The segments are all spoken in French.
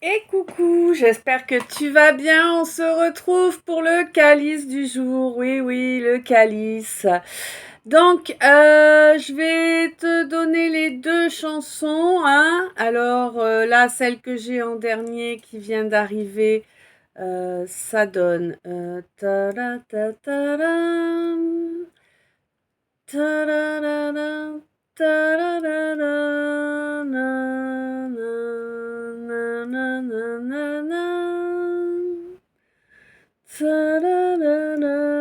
Et coucou, j'espère que tu vas bien. On se retrouve pour le calice du jour. Oui, oui, le calice. Donc, je vais te donner les deux chansons, hein. Alors, là, celle que j'ai en dernier qui vient d'arriver, ça donne ta-ra, ta-ta-ram, ta-ra-ra-ra, ta-ra-ra-ra, na, na, na, na, na, na. Ta-ra-ra-ra-ra.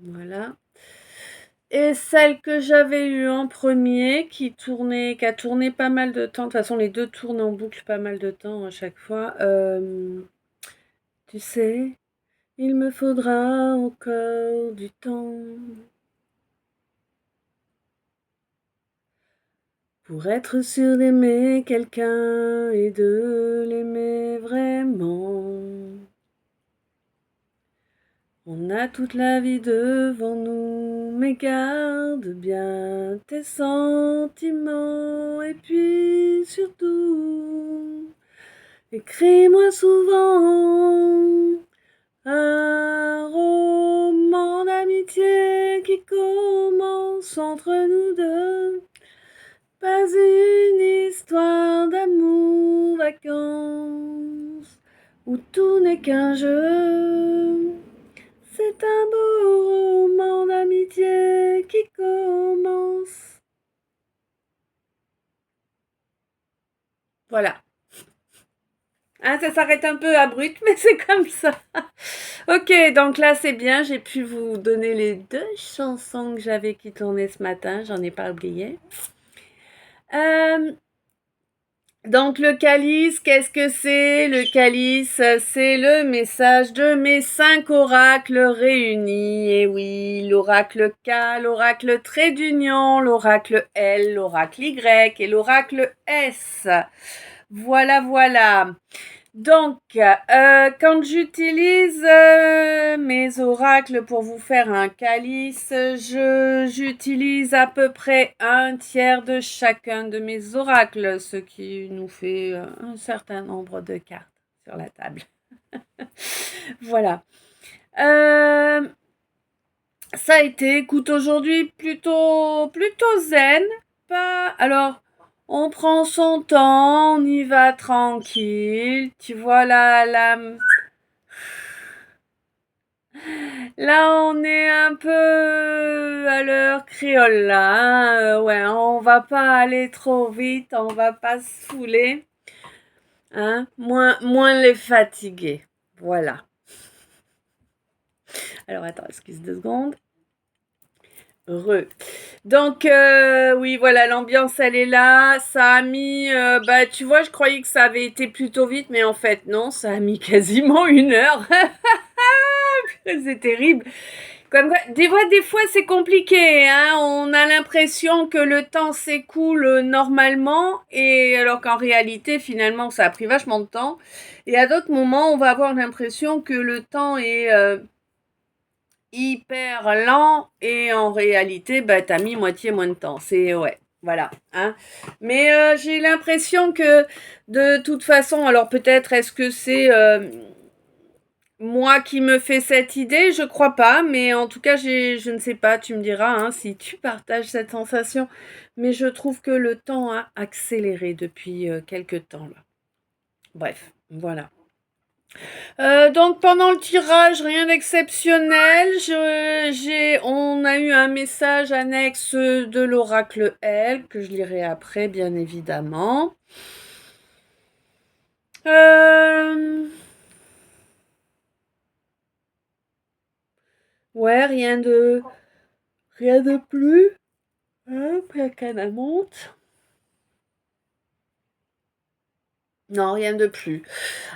Voilà. Et celle que j'avais eue en premier, qui a tourné pas mal de temps. De toute façon, les deux tournent en boucle pas mal de temps à chaque fois. Tu sais, il me faudra encore du temps pour être sûr d'aimer quelqu'un et de l'aimer vraiment. On a toute la vie devant nous, mais garde bien tes sentiments. Et puis surtout, écris-moi souvent un roman d'amitié qui commence entre nous deux. Pas une histoire d'amour, vacances, où tout n'est qu'un jeu. C'est un beau roman d'amitié qui commence. Voilà. Hein, ça s'arrête un peu abrupt, mais c'est comme ça. Ok, donc là c'est bien, j'ai pu vous donner les deux chansons que j'avais qui tournaient ce matin, j'en ai pas oublié. Euh, Donc le calice, qu'est-ce que c'est? Le calice, c'est le message de mes 5 oracles réunis. Et oui, l'oracle K, l'oracle trait d'union, l'oracle L, l'oracle Y et l'oracle S. Voilà, voilà. Donc, quand j'utilise mes oracles pour vous faire un calice, j'utilise à peu près un tiers de chacun de mes oracles, ce qui nous fait un certain nombre de cartes sur la table. Voilà. Euh, Ça a été, écoute, aujourd'hui plutôt zen. Pas, alors, on prend son temps, on y va tranquille. Tu vois là, on est un peu à l'heure créole là, hein. Ouais, on va pas aller trop vite, on va pas se fouler, hein. Moins les fatiguer. Voilà. Alors attends, excuse 2 secondes. Heureux. Donc oui, voilà, l'ambiance elle est là. Ça a mis, bah tu vois, je croyais que ça avait été plutôt vite, mais en fait non, ça a mis quasiment 1 heure. C'est terrible. Comme quoi, des fois c'est compliqué, hein. On a l'impression que le temps s'écoule normalement, et alors qu'en réalité, finalement, ça a pris vachement de temps. Et à d'autres moments, on va avoir l'impression que le temps est hyper lent, et en réalité, bah, t'as mis moitié moins de temps. C'est, ouais, voilà, hein. Mais j'ai l'impression que, de toute façon, alors peut-être est-ce que c'est moi qui me fais cette idée, je crois pas, mais en tout cas, je ne sais pas, tu me diras hein, si tu partages cette sensation, mais je trouve que le temps a accéléré depuis quelque temps là. Bref, voilà. Donc pendant le tirage, rien d'exceptionnel. On a eu un message annexe de l'oracle L que je lirai après, bien évidemment. Ouais, rien de plus. Hop, la canne monte. Non, rien de plus.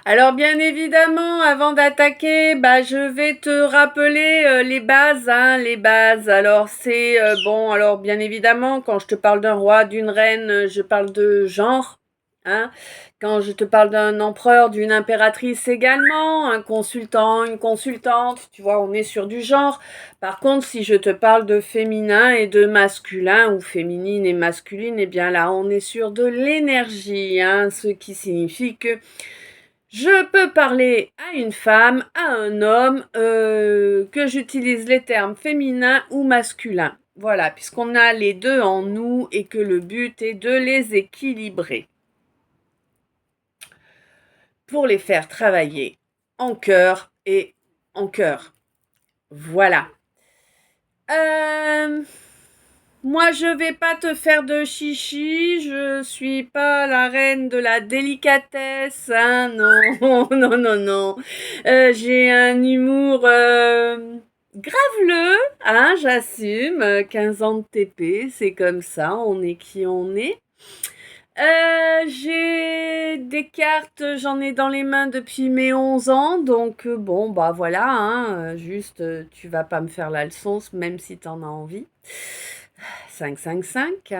Alors bien évidemment, avant d'attaquer, bah, je vais te rappeler les bases, hein, les bases. Alors c'est bon, alors bien évidemment, quand je te parle d'un roi, d'une reine, je parle de genre, Hein. Quand je te parle d'un empereur, d'une impératrice également, un consultant, une consultante, tu vois, on est sur du genre. Par contre, si je te parle de féminin et de masculin, ou féminine et masculine, eh bien là, on est sur de l'énergie, hein, ce qui signifie que je peux parler à une femme, à un homme, que j'utilise les termes féminin ou masculin. Voilà, puisqu'on a les deux en nous et que le but est de les équilibrer pour les faire travailler en cœur et en cœur. Voilà. Euh, Moi, je vais pas te faire de chichi. Je suis pas la reine de la délicatesse. Hein, non, non, non, non. J'ai un humour graveleux. Hein, j'assume. 15 ans de TP, c'est comme ça. On est qui on est. J'ai des cartes, j'en ai dans les mains depuis mes 11 ans, donc bon, bah voilà, hein, juste, tu vas pas me faire la leçon, même si t'en as envie. 5, 5, 5.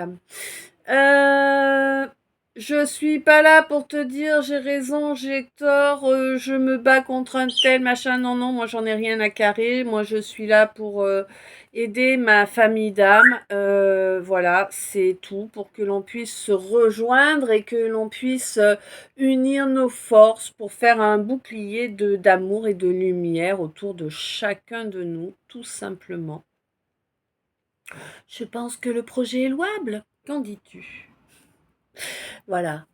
Euh, je suis pas là pour te dire j'ai raison, j'ai tort, je me bats contre un tel machin. Non, non, moi j'en ai rien à carrer. Moi je suis là pour aider ma famille d'âme. Voilà, c'est tout pour que l'on puisse se rejoindre et que l'on puisse unir nos forces pour faire un bouclier d'amour et de lumière autour de chacun de nous, tout simplement. Je pense que le projet est louable. Qu'en dis-tu? Voilà.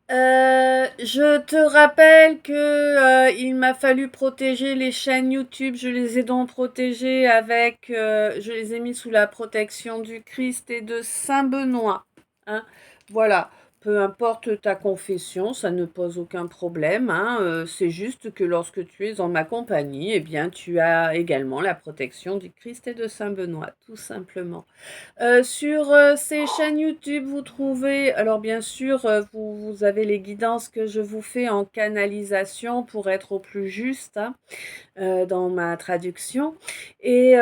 Je te rappelle que il m'a fallu protéger les chaînes YouTube. Je les ai donc protégées avec, je les ai mis sous la protection du Christ et de Saint Benoît. Hein. Voilà. Peu importe ta confession, ça ne pose aucun problème. Hein. C'est juste que lorsque tu es en ma compagnie, eh bien, tu as également la protection du Christ et de Saint Benoît, tout simplement. Sur ces chaînes YouTube, vous trouvez, alors bien sûr, vous avez les guidances que je vous fais en canalisation pour être au plus juste hein, dans ma traduction. Et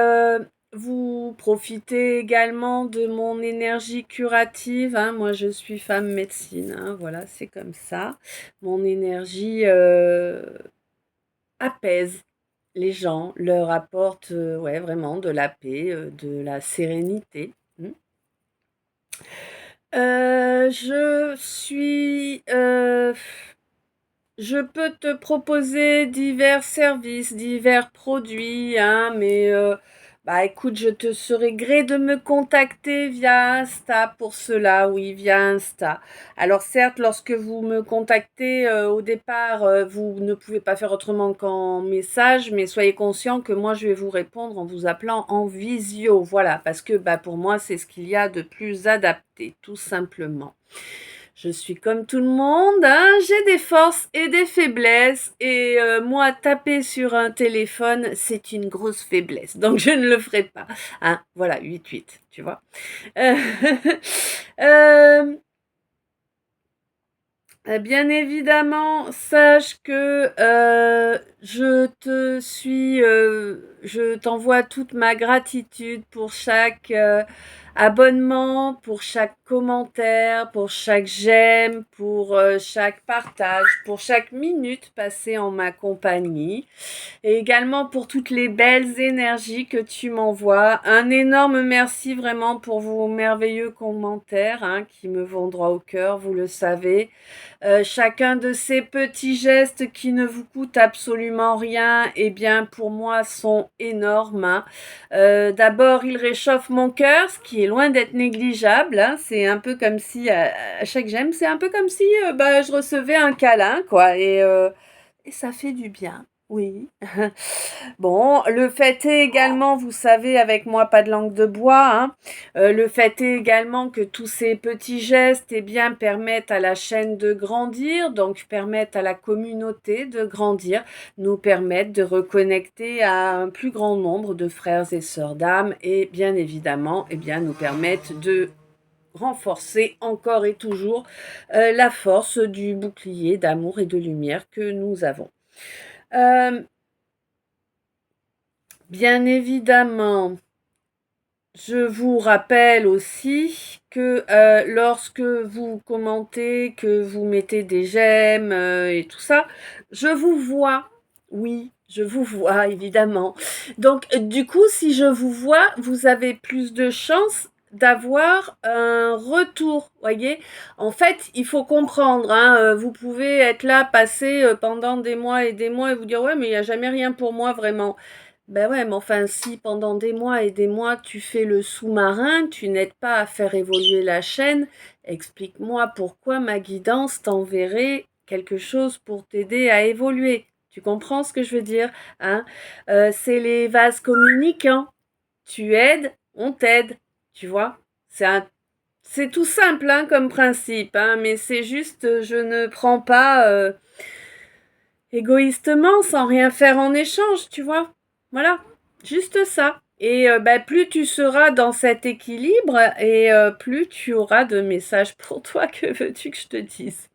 vous profitez également de mon énergie curative. Hein. Moi, je suis femme médecine. Hein, voilà, c'est comme ça. Mon énergie apaise les gens, leur apporte ouais, vraiment de la paix, de la sérénité. Je suis... je peux te proposer divers services, divers produits, hein, mais bah écoute, je te serai gré de me contacter via Insta pour cela, oui, via Insta. Alors certes, lorsque vous me contactez au départ, vous ne pouvez pas faire autrement qu'en message, mais soyez conscient que moi je vais vous répondre en vous appelant en visio, voilà, parce que bah pour moi c'est ce qu'il y a de plus adapté, tout simplement. Je suis comme tout le monde, hein, j'ai des forces et des faiblesses et moi taper sur un téléphone c'est une grosse faiblesse donc je ne le ferai pas. Hein, voilà 8-8, tu vois. Euh, euh, Bien évidemment, sache que je t'envoie toute ma gratitude pour chaque abonnement, pour chaque commentaire, pour chaque j'aime, pour chaque partage, pour chaque minute passée en ma compagnie. Et également pour toutes les belles énergies que tu m'envoies. Un énorme merci vraiment pour vos merveilleux commentaires hein, qui me vont droit au cœur, vous le savez. Chacun de ces petits gestes qui ne vous coûtent absolument rien, eh bien pour moi sont énormes. Hein. D'abord, ils réchauffent mon cœur, ce qui est loin d'être négligeable. Hein. C'est un peu comme si, à chaque j'aime, c'est un peu comme si bah, je recevais un câlin, quoi. Et ça fait du bien. Oui. Bon, le fait est également, vous savez, avec moi, pas de langue de bois, hein, le fait est également que tous ces petits gestes, eh bien, permettent à la chaîne de grandir, donc permettent à la communauté de grandir, nous permettent de reconnecter à un plus grand nombre de frères et sœurs d'âme et bien évidemment, eh bien, nous permettent de renforcer encore et toujours la force du bouclier d'amour et de lumière que nous avons. Euh, Bien évidemment, Je vous rappelle aussi que lorsque vous commentez, que vous mettez des j'aime et tout ça, je vous vois. Oui, je vous vois, évidemment. Donc, du coup, si je vous vois, vous avez plus de chances d'avoir un retour, voyez. En fait, il faut comprendre, hein, vous pouvez être là, passer pendant des mois et des mois et vous dire, ouais, mais il n'y a jamais rien pour moi, vraiment. Ben ouais, mais enfin, si pendant des mois et des mois tu fais le sous-marin, tu n'aides pas à faire évoluer la chaîne, explique-moi pourquoi ma guidance t'enverrait quelque chose pour t'aider à évoluer. Tu comprends ce que je veux dire, hein? C'est les vases communicants. Tu aides, on t'aide, tu vois? C'est tout simple, hein, comme principe, hein, mais c'est juste, je ne prends pas égoïstement, sans rien faire en échange, tu vois. Voilà, juste ça. Et bah, plus tu seras dans cet équilibre et plus tu auras de messages pour toi, que veux-tu que je te dise,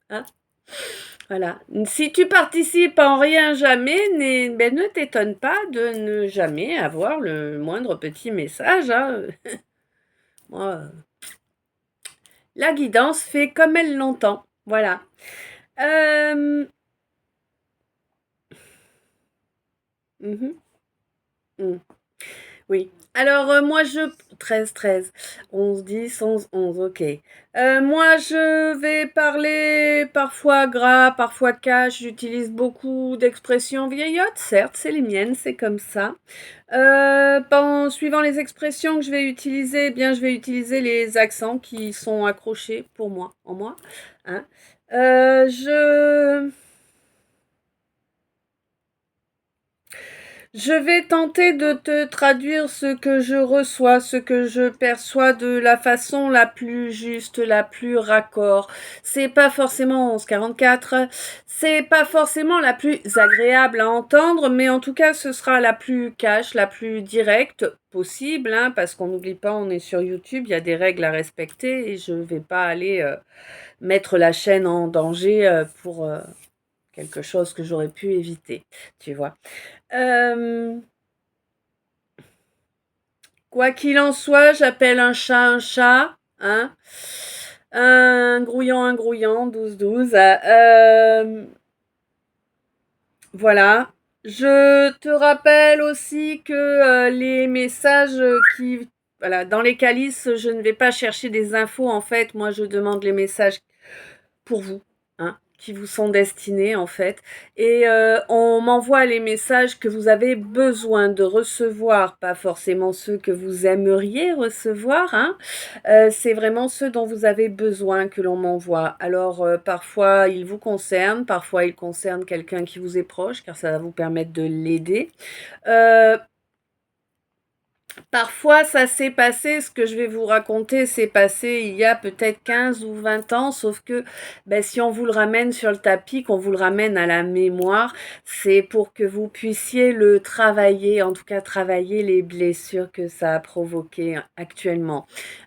hein? Voilà. Si tu participes en rien jamais, ben, ne t'étonne pas de ne jamais avoir le moindre petit message, hein. Moi, la guidance fait comme elle l'entend. Voilà. Euh... mhm, mm. Oui. Alors, moi, 13, 11, 10, 11, 11, ok. Moi, je vais parler parfois gras, parfois cash. J'utilise beaucoup d'expressions vieillottes. Certes, c'est les miennes, c'est comme ça. Suivant les expressions que je vais utiliser, eh bien, je vais utiliser les accents qui sont accrochés pour moi, en moi, hein. Je... Je vais tenter de te traduire ce que je reçois, ce que je perçois de la façon la plus juste, la plus raccord. C'est pas forcément 1144, c'est pas forcément la plus agréable à entendre, mais en tout cas ce sera la plus cash, la plus directe possible, hein, parce qu'on n'oublie pas, on est sur YouTube, il y a des règles à respecter et je vais pas aller mettre la chaîne en danger pour quelque chose que j'aurais pu éviter, tu vois. Euh, Quoi qu'il en soit, j'appelle un chat, hein. Un grouillant, 12-12. Voilà. Je te rappelle aussi que les messages qui... Voilà, dans les calices, je ne vais pas chercher des infos, en fait. Moi, je demande les messages pour vous, hein, qui vous sont destinés en fait. Et on m'envoie les messages que vous avez besoin de recevoir, pas forcément ceux que vous aimeriez recevoir, hein. C'est vraiment ceux dont vous avez besoin que l'on m'envoie. Alors parfois ils vous concernent, parfois ils concernent quelqu'un qui vous est proche, car ça va vous permettre de l'aider. Euh, Parfois, ça s'est passé, ce que je vais vous raconter, s'est passé il y a peut-être 15 ou 20 ans, sauf que ben, si on vous le ramène sur le tapis, qu'on vous le ramène à la mémoire, c'est pour que vous puissiez le travailler, en tout cas travailler les blessures que ça a provoquées actuellement.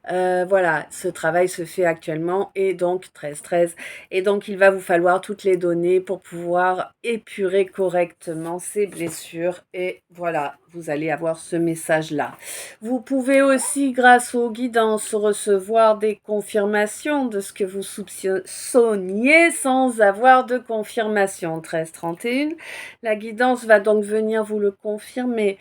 Voilà, ce travail se fait actuellement et donc 13-13. Et donc, il va vous falloir toutes les données pour pouvoir épurer correctement ces blessures. Et voilà, vous allez avoir ce message-là. Vous pouvez aussi, grâce aux guidances, recevoir des confirmations de ce que vous soupçonniez sans avoir de confirmation. 13-31. La guidance va donc venir vous le confirmer.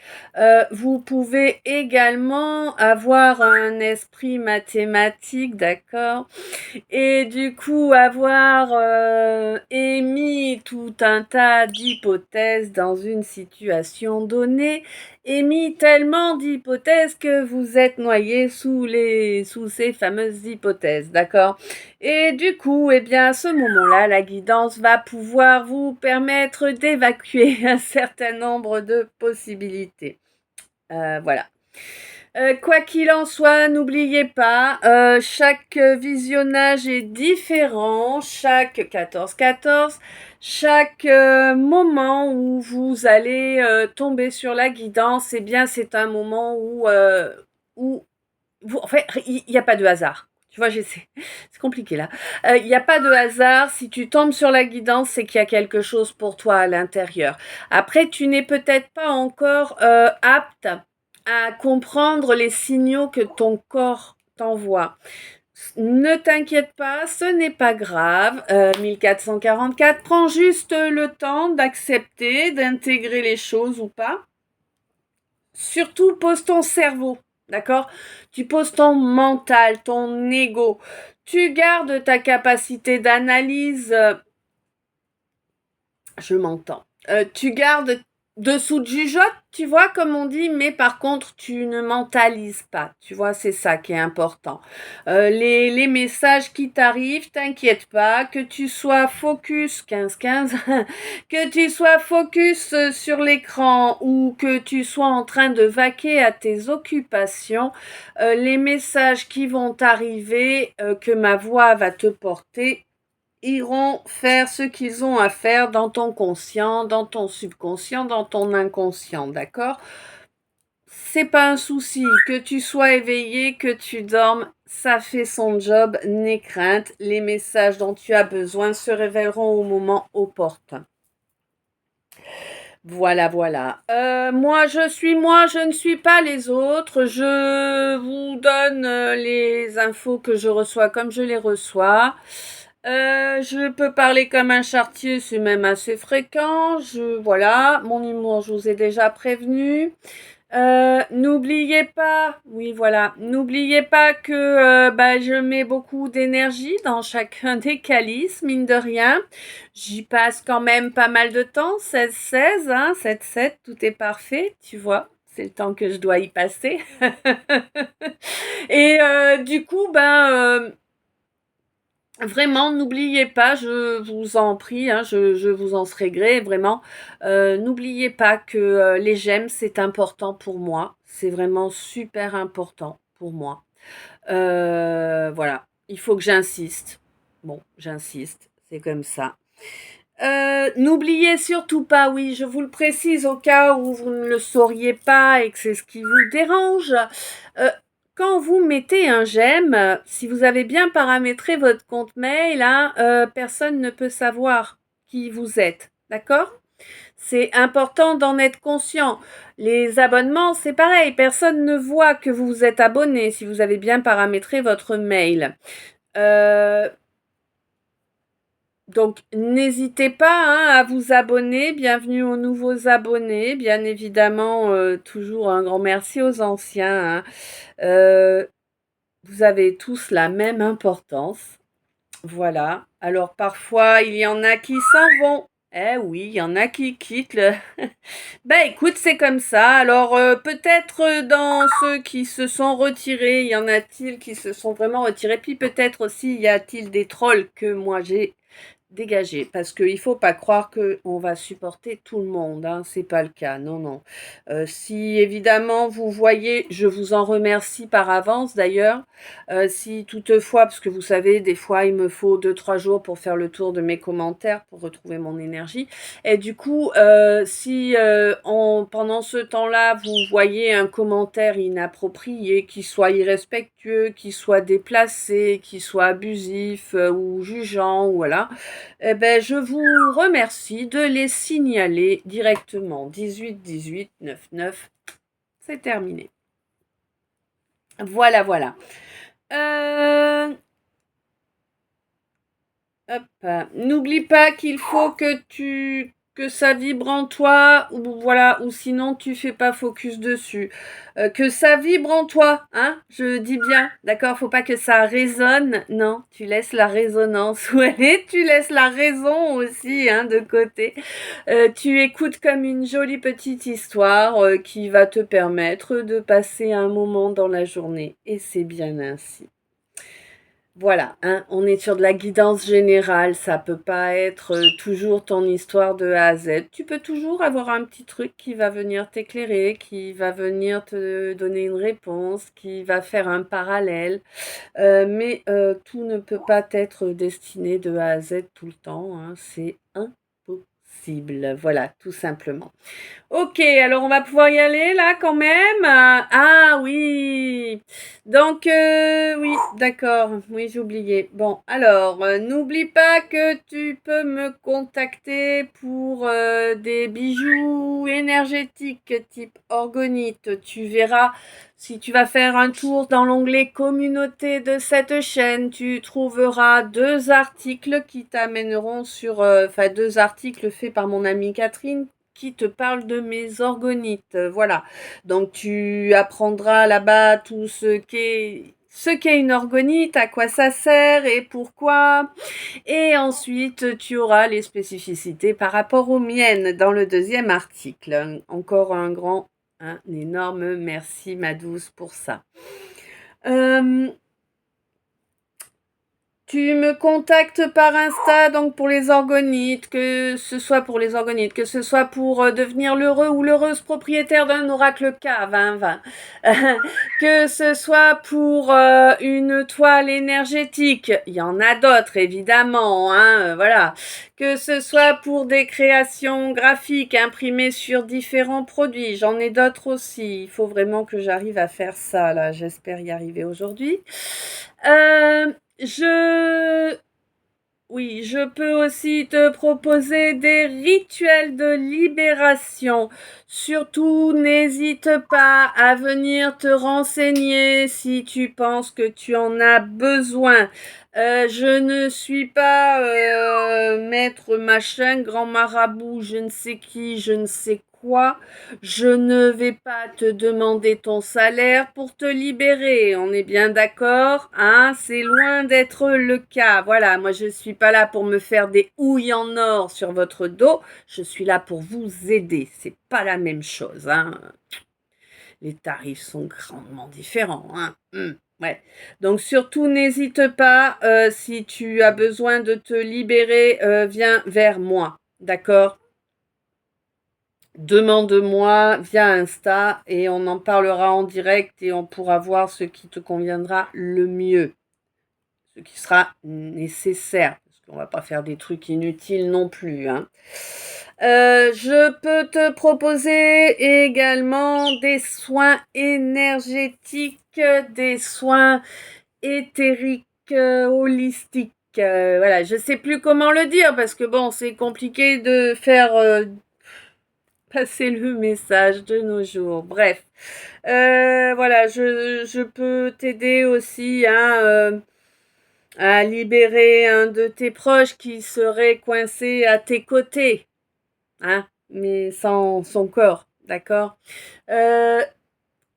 Vous pouvez également avoir un esprit mathématique, d'accord? Et du coup, avoir émis tout un tas d'hypothèses dans une situation donnée, émis tellement d'hypothèses que vous êtes noyé sous ces fameuses hypothèses, d'accord? Et du coup, eh bien, à ce moment-là, la guidance va pouvoir vous permettre d'évacuer un certain nombre de possibilités. Voilà. Quoi qu'il en soit, n'oubliez pas, chaque visionnage est différent, chaque 14-14, chaque moment où vous allez tomber sur la guidance, eh bien c'est un moment où vous, en fait, il n'y a pas de hasard. Tu vois, j'essaie. C'est compliqué là. Il n'y a pas de hasard. Si tu tombes sur la guidance, c'est qu'il y a quelque chose pour toi à l'intérieur. Après, tu n'es peut-être pas encore apte à comprendre les signaux que ton corps t'envoie. Ne t'inquiète pas, ce n'est pas grave. 1444, prends juste le temps d'accepter, d'intégrer les choses ou pas. Surtout, pose ton cerveau, d'accord? Tu poses ton mental, ton ego. Tu gardes ta capacité d'analyse. Je m'entends. Tu gardes dessous de jugeote, tu vois, comme on dit, mais par contre, tu ne mentalises pas. Tu vois, c'est ça qui est important. Les messages qui t'arrivent, t'inquiète pas, que tu sois focus 15-15, que tu sois focus sur l'écran ou que tu sois en train de vaquer à tes occupations, les messages qui vont t'arriver, que ma voix va te porter, iront faire ce qu'ils ont à faire dans ton conscient, dans ton subconscient, dans ton inconscient, d'accord? C'est pas un souci, que tu sois éveillé, que tu dormes, ça fait son job, n'aie crainte, les messages dont tu as besoin se révéleront au moment opportun. Voilà, voilà. Moi, je ne suis pas les autres. Je vous donne les infos que je reçois comme je les reçois. Je peux parler comme un charretier, c'est même assez fréquent. Voilà, mon humour, je vous ai déjà prévenu. N'oubliez pas, oui voilà, n'oubliez pas que je mets beaucoup d'énergie dans chacun des calices, mine de rien. J'y passe quand même pas mal de temps, 16-16, hein, 7-7, tout est parfait, tu vois. C'est le temps que je dois y passer. Et du coup, vraiment, n'oubliez pas, je vous en prie, hein, je vous en serai gré, vraiment. N'oubliez pas que les j'aime, c'est important pour moi. C'est vraiment super important pour moi. Voilà, il faut que j'insiste. Bon, j'insiste, c'est comme ça. N'oubliez surtout pas, oui, je vous le précise au cas où vous ne le sauriez pas et que c'est ce qui vous dérange. Euh, Quand vous mettez un j'aime, si vous avez bien paramétré votre compte mail, hein, personne ne peut savoir qui vous êtes. D'accord? C'est important d'en être conscient. Les abonnements, c'est pareil. Personne ne voit que vous vous êtes abonné si vous avez bien paramétré votre mail. Donc, n'hésitez pas hein, à vous abonner. Bienvenue aux nouveaux abonnés. Bien évidemment, toujours un grand merci aux anciens. Hein. Vous avez tous la même importance. Voilà. Alors, parfois, il y en a qui s'en vont. Eh oui, il y en a qui quittent le... écoute, c'est comme ça. Alors, peut-être dans ceux qui se sont retirés, il y en a-t-il qui se sont vraiment retirés. Puis peut-être aussi, y a-t-il des trolls que moi j'ai dégagé parce qu'il faut pas croire que on va supporter tout le monde, hein, c'est pas le cas, non, non. Si évidemment vous voyez, je vous en remercie par avance d'ailleurs, si toutefois, parce que vous savez, des fois il me faut 2-3 jours pour faire le tour de mes commentaires, pour retrouver mon énergie, et du coup, si pendant ce temps-là, vous voyez un commentaire inapproprié, qui soit irrespectueux, qui soit déplacé, qui soit abusif ou jugeant, ou voilà, eh ben, je vous remercie de les signaler directement. 18 18 99, c'est terminé. Voilà, voilà. N'oublie pas qu'il faut que ça vibre en toi, ou voilà, ou sinon tu fais pas focus dessus. Que ça vibre en toi, hein, je dis bien, d'accord, faut pas que ça résonne, non, tu laisses la résonance où elle est, tu laisses la raison aussi, hein, de côté. Tu écoutes comme une jolie petite histoire qui va te permettre de passer un moment dans la journée, et c'est bien ainsi. Voilà, hein, on est sur de la guidance générale, ça peut pas être toujours ton histoire de A à Z. Tu peux toujours avoir un petit truc qui va venir t'éclairer, qui va venir te donner une réponse, qui va faire un parallèle, mais tout ne peut pas être destiné de A à Z tout le temps, hein, c'est impossible. sensible. Voilà, tout simplement. Ok, alors on va pouvoir y aller là quand même. Ah oui. Donc oui, d'accord. Oui, j'ai oublié. Bon, alors n'oublie pas que tu peux me contacter pour des bijoux énergétiques type orgonite. Tu verras si tu vas faire un tour dans l'onglet communauté de cette chaîne, tu trouveras deux articles qui t'amèneront sur, enfin deux articles faits par mon amie Catherine qui te parle de mes orgonites. Voilà. Donc tu apprendras là-bas tout ce qu'est une orgonite, à quoi ça sert et pourquoi. Et ensuite, tu auras les spécificités par rapport aux miennes dans le deuxième article. Encore un énorme merci, ma douce, pour ça. Tu me contactes par Insta, donc pour les orgonites, que ce soit pour les orgonites, que ce soit pour devenir l'heureux ou l'heureuse propriétaire d'un oracle K 2020, que ce soit pour une toile énergétique, il y en a d'autres évidemment, hein, voilà, que ce soit pour des créations graphiques imprimées sur différents produits, j'en ai d'autres aussi, il faut vraiment que j'arrive à faire ça là, j'espère y arriver aujourd'hui. Je Oui, je peux aussi te proposer des rituels de libération. Surtout, n'hésite pas à venir te renseigner si tu penses que tu en as besoin. Je ne suis pas maître machin, grand marabout, je ne sais qui, je ne sais quoi. Je ne vais pas te demander ton salaire pour te libérer. On est bien d'accord, hein? C'est loin d'être le cas. Voilà, moi je suis pas là pour me faire des houilles en or sur votre dos. Je suis là pour vous aider. C'est pas la même chose, hein? Les tarifs sont grandement différents, hein? Ouais. Donc surtout n'hésite pas, si tu as besoin de te libérer, viens vers moi, d'accord? Demande-moi via Insta et on en parlera en direct et on pourra voir ce qui te conviendra le mieux, ce qui sera nécessaire, parce qu'on va pas faire des trucs inutiles non plus, hein. Je peux te proposer également des soins énergétiques, des soins éthériques, holistiques. Voilà, je sais plus comment le dire parce que bon, c'est compliqué de faire passer le message de nos jours. Bref, voilà, je peux t'aider aussi à libérer un de tes proches qui serait coincé à tes côtés, hein, mais sans son corps, d'accord? Euh,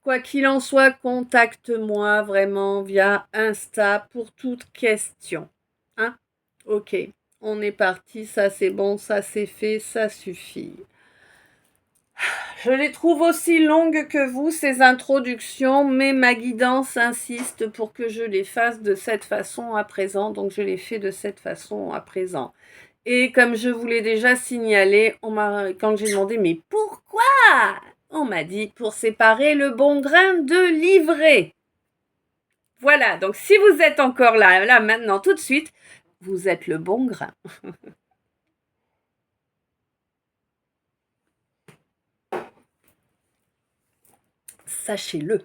Quoi qu'il en soit, contacte-moi vraiment via Insta pour toute question, hein? Ok, on est parti, ça c'est bon, ça c'est fait, ça suffit. Je les trouve aussi longues que vous, ces introductions, mais ma guidance insiste pour que je les fasse de cette façon à présent, donc je les fais de cette façon à présent. Et comme je vous l'ai déjà signalé, quand j'ai demandé mais pourquoi? On m'a dit pour séparer le bon grain de l'ivraie. Voilà, donc si vous êtes encore là maintenant, tout de suite, vous êtes le bon grain. Sachez-le.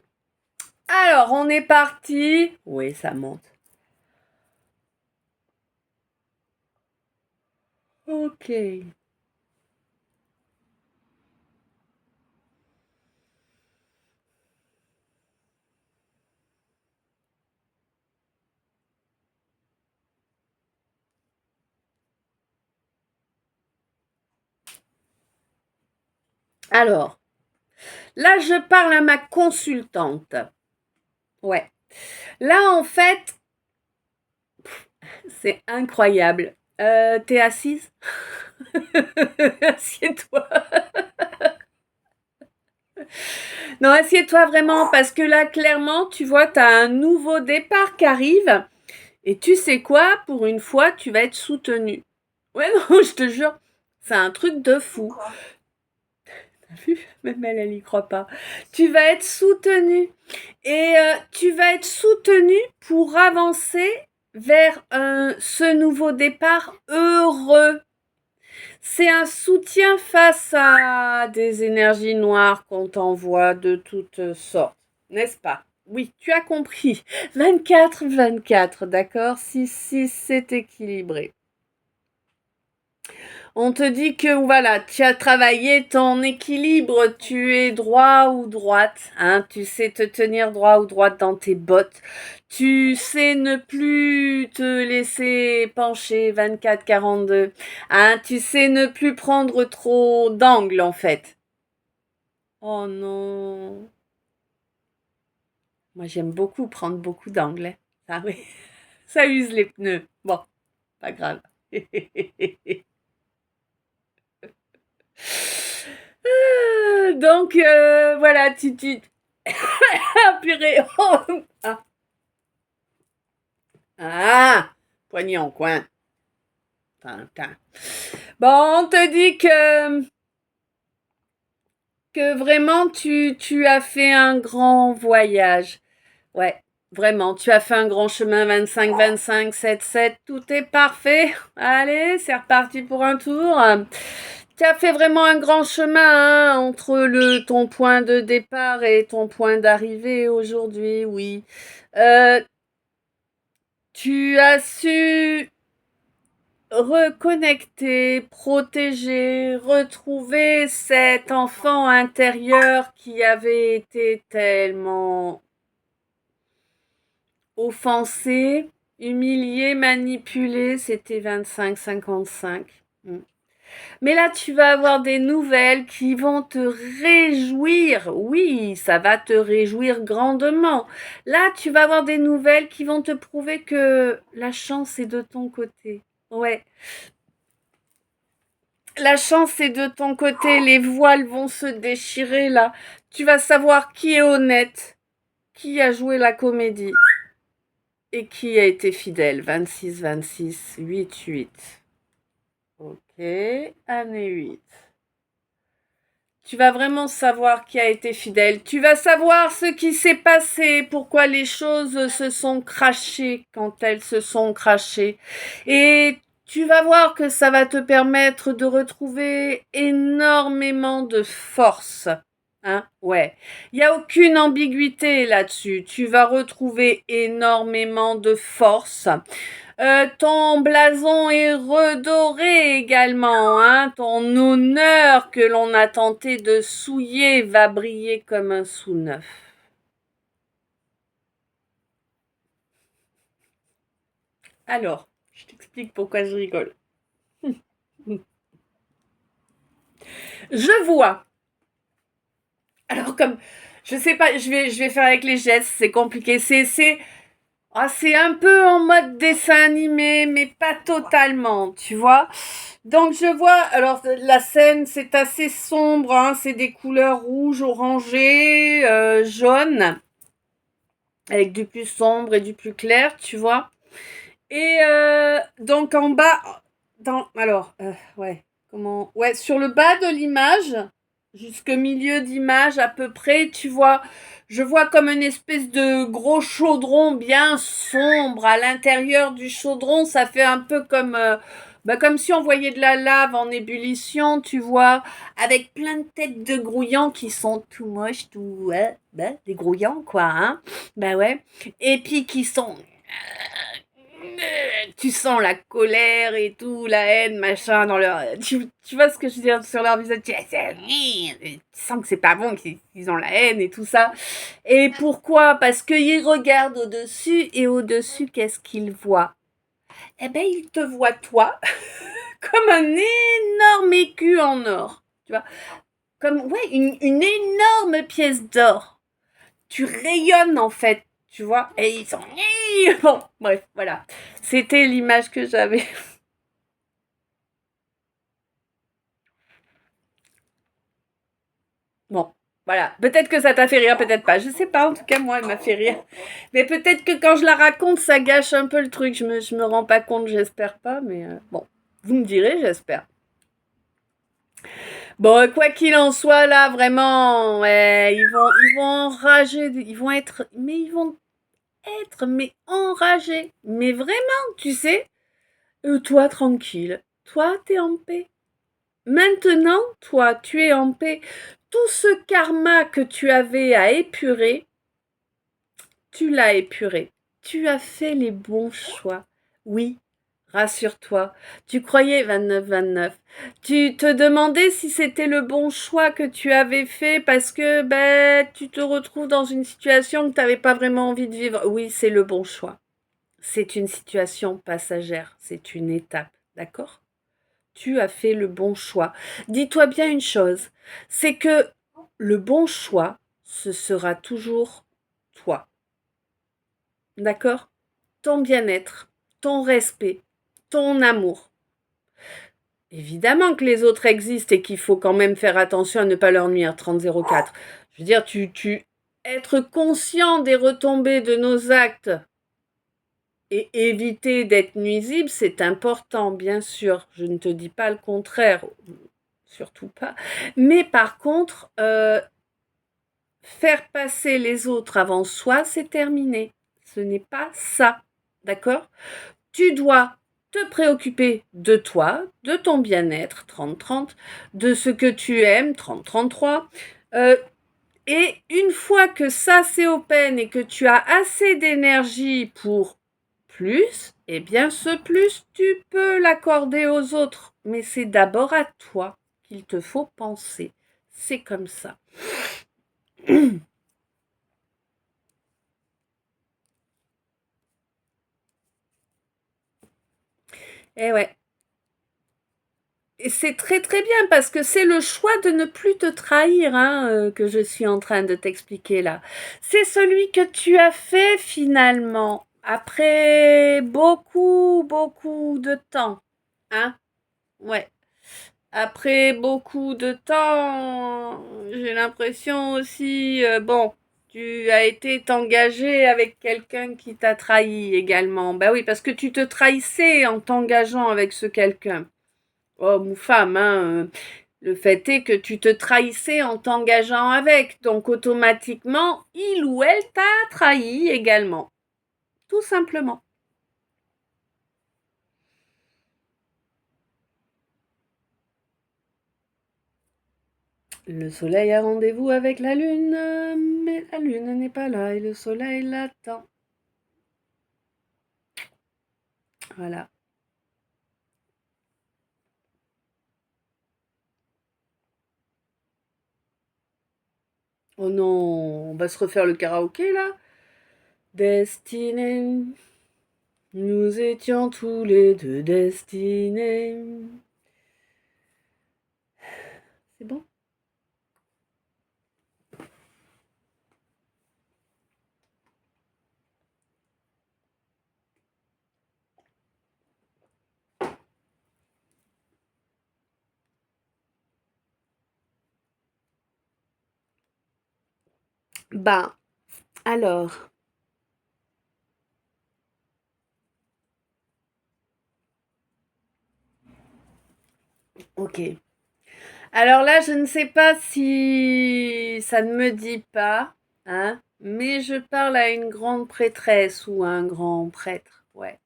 Alors, on est parti. Oui, ça monte. Ok. Alors, là, je parle à ma consultante. Ouais. Là, en fait, c'est incroyable. T'es assise? Assieds-toi. Non, assieds-toi vraiment, parce que là, clairement, tu vois, t'as un nouveau départ qui arrive. Et tu sais quoi? Pour une fois, tu vas être soutenu. Ouais, non, je te jure, c'est un truc de fou. T'as vu? Même elle y croit pas. Tu vas être soutenu. Et tu vas être soutenu pour avancer vers ce nouveau départ heureux. C'est un soutien face à des énergies noires qu'on t'envoie de toutes sortes, n'est-ce pas? Oui, tu as compris. 24-24, d'accord? 6-6, c'est équilibré. On te dit que voilà, tu as travaillé ton équilibre, tu es droit ou droite, hein, tu sais te tenir droit ou droite dans tes bottes, tu sais ne plus te laisser pencher 24-42, hein, tu sais ne plus prendre trop d'angles en fait. Oh non, moi j'aime beaucoup prendre beaucoup d'angles, hein. Ah oui, ça use les pneus. Bon, pas grave. Donc voilà, ah, purée. Oh, ah. Ah, poignée en coin. Tintin. Bon, on te dit que vraiment tu as fait un grand voyage. Ouais, vraiment, tu as fait un grand chemin 25-25, 7-7, tout est parfait. Allez, c'est reparti pour un tour. Tu as fait vraiment un grand chemin, hein, entre ton point de départ et ton point d'arrivée aujourd'hui, oui. Euh, Tu as su reconnecter, protéger, retrouver cet enfant intérieur qui avait été tellement offensé, humilié, manipulé. C'était 25-55. Mais là, tu vas avoir des nouvelles qui vont te réjouir. Oui, ça va te réjouir grandement. Là, tu vas avoir des nouvelles qui vont te prouver que la chance est de ton côté. Ouais, la chance est de ton côté. Les voiles vont se déchirer là. Tu vas savoir qui est honnête, qui a joué la comédie et qui a été fidèle. 26-26, 8-8. Ok, année 8. Tu vas vraiment savoir qui a été fidèle. Tu vas savoir ce qui s'est passé, pourquoi les choses se sont crachées quand elles se sont crachées. Et tu vas voir que ça va te permettre de retrouver énormément de force. Hein? Ouais. Il n'y a aucune ambiguïté là-dessus. Tu vas retrouver énormément de force. Ton blason est redoré également, hein. Ton honneur que l'on a tenté de souiller va briller comme un sous-neuf. Alors, je t'explique pourquoi je rigole. Je vois. Alors comme, je sais pas, je vais faire avec les gestes, c'est compliqué. C'est un peu en mode dessin animé, mais pas totalement, tu vois. Donc je vois, alors la scène c'est assez sombre, hein, c'est des couleurs rouges, orangées, jaunes, avec du plus sombre et du plus clair, tu vois. Et donc en bas, ouais, ouais, sur le bas de l'image, jusqu'au milieu d'image à peu près, tu vois, je vois comme une espèce de gros chaudron bien sombre. À l'intérieur du chaudron, ça fait un peu comme si on voyait de la lave en ébullition, tu vois, avec plein de têtes de grouillants qui sont tout moches, des grouillants quoi, hein, bah ouais, et puis qui sont tu sens la colère et tout, la haine, machin, dans leur. Tu vois ce que je veux dire sur leur visage? Tu sens que c'est pas bon, qu'ils ont la haine et tout ça. Et pourquoi? Parce qu'ils regardent au-dessus et au-dessus, qu'est-ce qu'ils voient? Eh ben, ils te voient toi comme un énorme écu en or. Tu vois? Comme, ouais, une énorme pièce d'or. Tu rayonnes en fait, tu vois, et ils sont bon, bref, voilà, c'était l'image que j'avais. Bon, voilà, peut-être que ça t'a fait rire, peut-être pas, je sais pas, en tout cas moi elle m'a fait rire, mais peut-être que quand je la raconte ça gâche un peu le truc, je me rends pas compte, j'espère pas, mais bon, vous me direz, j'espère. Bon, quoi qu'il en soit, là, vraiment, ouais, ils vont enrager, mais enragés, mais vraiment, tu sais. Toi, tranquille. Toi, t'es en paix. Maintenant, toi, tu es en paix. Tout ce karma que tu avais à épurer, tu l'as épuré. Tu as fait les bons choix. Oui, rassure-toi. Tu croyais 29-29. Tu te demandais si c'était le bon choix que tu avais fait parce que tu te retrouves dans une situation que tu n'avais pas vraiment envie de vivre. Oui, c'est le bon choix. C'est une situation passagère. C'est une étape. D'accord? Tu as fait le bon choix. Dis-toi bien une chose, c'est que le bon choix, ce sera toujours toi. D'accord? Ton bien-être, ton respect, ton amour. Évidemment que les autres existent et qu'il faut quand même faire attention à ne pas leur nuire. 3004. Je veux dire, être conscient des retombées de nos actes et éviter d'être nuisible, c'est important, bien sûr. Je ne te dis pas le contraire, surtout pas. Mais par contre, faire passer les autres avant soi, c'est terminé. Ce n'est pas ça. D'accord? Tu dois te préoccuper de toi, de ton bien-être, 30-30, de ce que tu aimes, 30-33. Et une fois que ça c'est open et que tu as assez d'énergie pour plus, eh bien ce plus, tu peux l'accorder aux autres. Mais c'est d'abord à toi qu'il te faut penser. C'est comme ça. Eh ouais. Et c'est très très bien parce que c'est le choix de ne plus te trahir que je suis en train de t'expliquer là. C'est celui que tu as fait finalement après beaucoup beaucoup de temps. Hein? Ouais. Après beaucoup de temps, j'ai l'impression aussi, bon, tu as été engagé avec quelqu'un qui t'a trahi également. Ben oui, parce que tu te trahissais en t'engageant avec ce quelqu'un. Homme ou femme, le fait est que tu te trahissais en t'engageant avec, donc automatiquement, il ou elle t'a trahi également. Tout simplement. Le soleil a rendez-vous avec la lune, mais la lune n'est pas là et le soleil l'attend. Voilà. Oh non, on va se refaire le karaoké là. Destinés, nous étions tous les deux destinés. C'est bon? Ben, alors, ok. Alors là, je ne sais pas si ça ne me dit pas, hein, mais je parle à une grande prêtresse ou à un grand prêtre, ouais.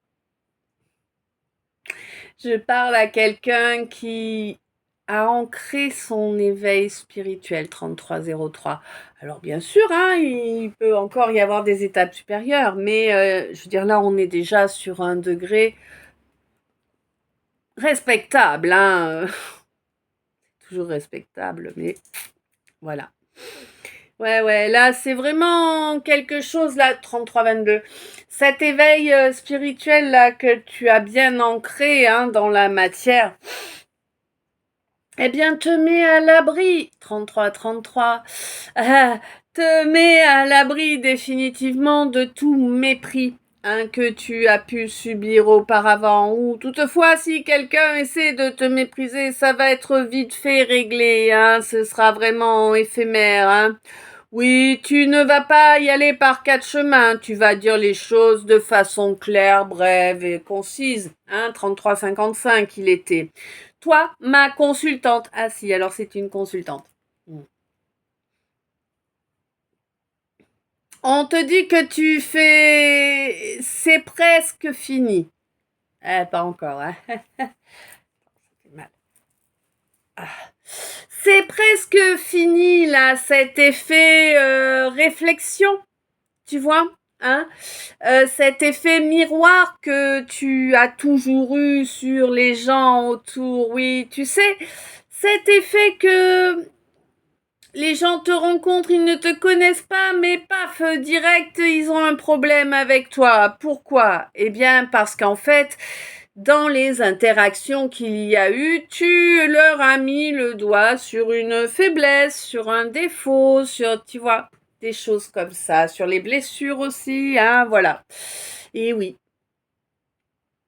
Je parle à quelqu'un qui a ancré son éveil spirituel 3303. Alors bien sûr, il peut encore y avoir des étapes supérieures, mais je veux dire là, on est déjà sur un degré respectable, toujours respectable, mais voilà. Ouais, ouais, là, c'est vraiment quelque chose, là, 33-22. Cet éveil spirituel, là, que tu as bien ancré, dans la matière, eh bien, te met à l'abri, 33-33, te met à l'abri définitivement de tout mépris, que tu as pu subir auparavant, ou toutefois, si quelqu'un essaie de te mépriser, ça va être vite fait réglé, ce sera vraiment éphémère, Oui, tu ne vas pas y aller par quatre chemins, tu vas dire les choses de façon claire, brève et concise, 33-55 il était. Toi, ma consultante. Ah si, alors c'est une consultante. On te dit que tu fais... C'est presque fini. Pas encore, Ça fait mal. C'est presque fini là, cet effet réflexion, tu vois, hein, cet effet miroir que tu as toujours eu sur les gens autour. Oui, tu sais, cet effet que les gens te rencontrent, ils ne te connaissent pas, mais paf, direct, ils ont un problème avec toi. Pourquoi? Eh bien, parce qu'en fait, dans les interactions qu'il y a eu, tu leur as mis le doigt sur une faiblesse, sur un défaut, sur, tu vois, des choses comme ça, sur les blessures aussi, hein, voilà. Et oui.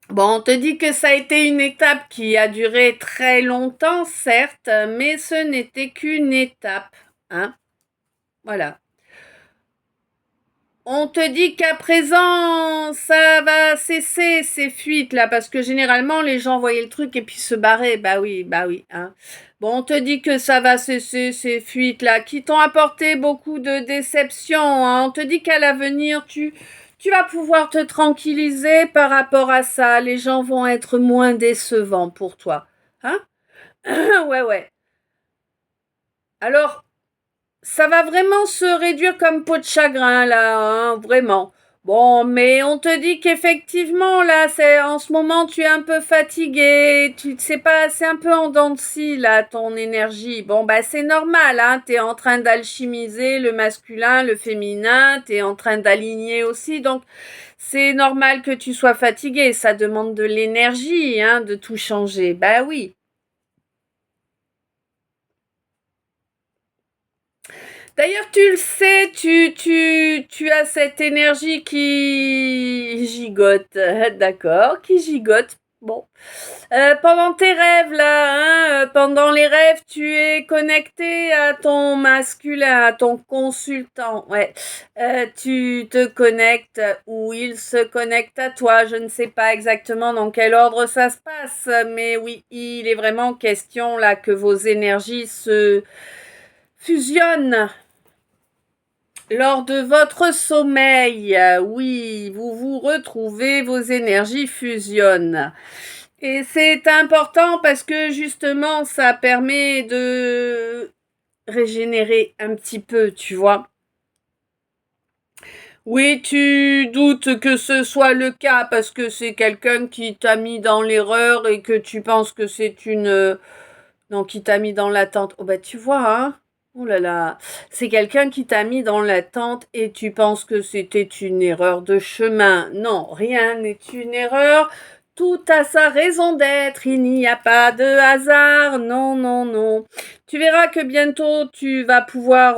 Bon, on te dit que ça a été une étape qui a duré très longtemps, certes, mais ce n'était qu'une étape, hein. Voilà. On te dit qu'à présent, ça va cesser ces fuites là, parce que généralement les gens voyaient le truc et puis se barraient. Bah oui, hein. Bon, on te dit que ça va cesser ces fuites là, qui t'ont apporté beaucoup de déceptions, hein. On te dit qu'à l'avenir, tu vas pouvoir te tranquilliser par rapport à ça. Les gens vont être moins décevants pour toi, hein. Ouais. Alors, ça va vraiment se réduire comme peau de chagrin, là, hein, vraiment. Bon, mais on te dit qu'effectivement, là, c'est en ce moment, tu es un peu fatigué, tu sais pas, c'est un peu en dents de scie, là, ton énergie. Bon, bah, c'est normal, hein, t'es en train d'alchimiser le masculin, le féminin, t'es en train d'aligner aussi, donc c'est normal que tu sois fatigué, ça demande de l'énergie, hein, de tout changer. Bah oui. D'ailleurs, tu le sais, tu as cette énergie qui gigote, d'accord, qui gigote. Bon, pendant tes rêves là, hein, pendant les rêves, tu es connecté à ton masculin, à ton consultant. Ouais, tu te connectes ou il se connecte à toi. Je ne sais pas exactement dans quel ordre ça se passe, mais oui, il est vraiment question là que vos énergies se fusionnent. Lors de votre sommeil, oui, vous vous retrouvez, vos énergies fusionnent. Et c'est important parce que justement, ça permet de régénérer un petit peu, tu vois. Oui, tu doutes que ce soit le cas parce que c'est quelqu'un qui t'a mis dans l'erreur et que tu penses que c'est une... Non, qui t'a mis dans l'attente. Oh bah tu vois, hein. Oh là là. C'est quelqu'un qui t'a mis dans l'attente et tu penses que c'était une erreur de chemin. Non, rien n'est une erreur. Tout a sa raison d'être. Il n'y a pas de hasard. Non. Tu verras que bientôt tu vas pouvoir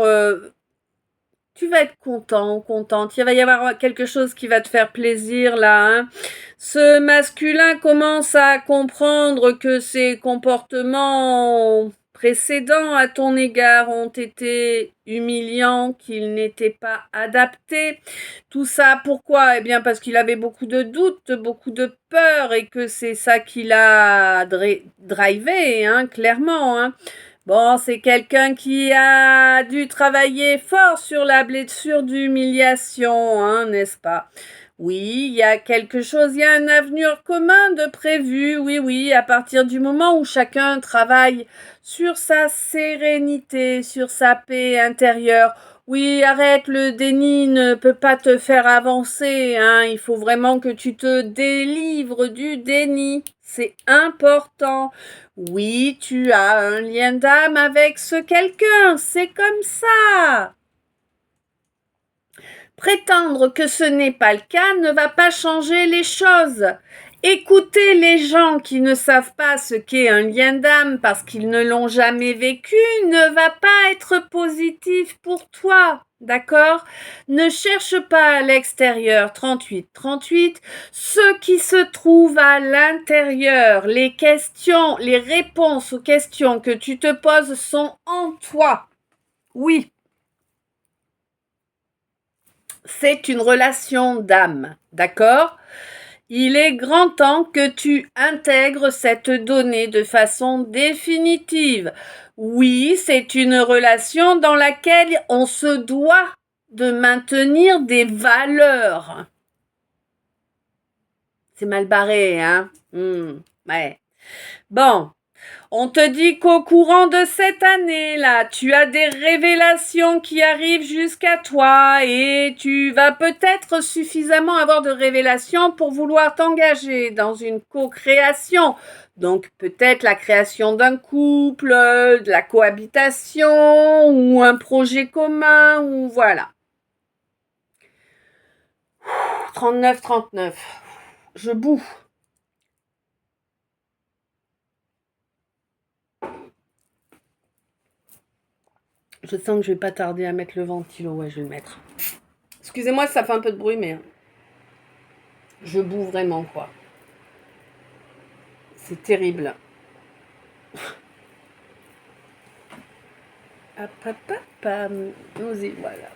tu vas être contente. Il va y avoir quelque chose qui va te faire plaisir là, hein. Ce masculin commence à comprendre que ses comportements précédents à ton égard ont été humiliants, qu'ils n'étaient pas adaptés. Tout ça, pourquoi? Eh bien, parce qu'il avait beaucoup de doutes, beaucoup de peur et que c'est ça qui l'a drivé, hein, clairement, hein. Bon, c'est quelqu'un qui a dû travailler fort sur la blessure d'humiliation, hein, n'est-ce pas? Oui, il y a quelque chose, il y a un avenir commun de prévu, oui, à partir du moment où chacun travaille sur sa sérénité, sur sa paix intérieure. Oui, arrête, le déni ne peut pas te faire avancer, hein. Il faut vraiment que tu te délivres du déni. C'est important. Oui, tu as un lien d'âme avec ce quelqu'un, c'est comme ça. Prétendre que ce n'est pas le cas ne va pas changer les choses. Écouter les gens qui ne savent pas ce qu'est un lien d'âme parce qu'ils ne l'ont jamais vécu ne va pas être positif pour toi. D'accord? Ne cherche pas à l'extérieur. 38. Ce qui se trouve à l'intérieur, les questions, les réponses aux questions que tu te poses sont en toi. Oui. C'est une relation d'âme, d'accord? Il est grand temps que tu intègres cette donnée de façon définitive. Oui, c'est une relation dans laquelle on se doit de maintenir des valeurs. C'est mal barré, hein? Ouais. Bon. On te dit qu'au courant de cette année-là, tu as des révélations qui arrivent jusqu'à toi et tu vas peut-être suffisamment avoir de révélations pour vouloir t'engager dans une co-création. Donc peut-être la création d'un couple, de la cohabitation ou un projet commun ou voilà. 39. Je boue. Je sens que je vais pas tarder à mettre le ventilo. Ouais, je vais le mettre. Excusez-moi si ça fait un peu de bruit, mais je boue vraiment, quoi. C'est terrible. Hop, hop, hop. Nous y voilà.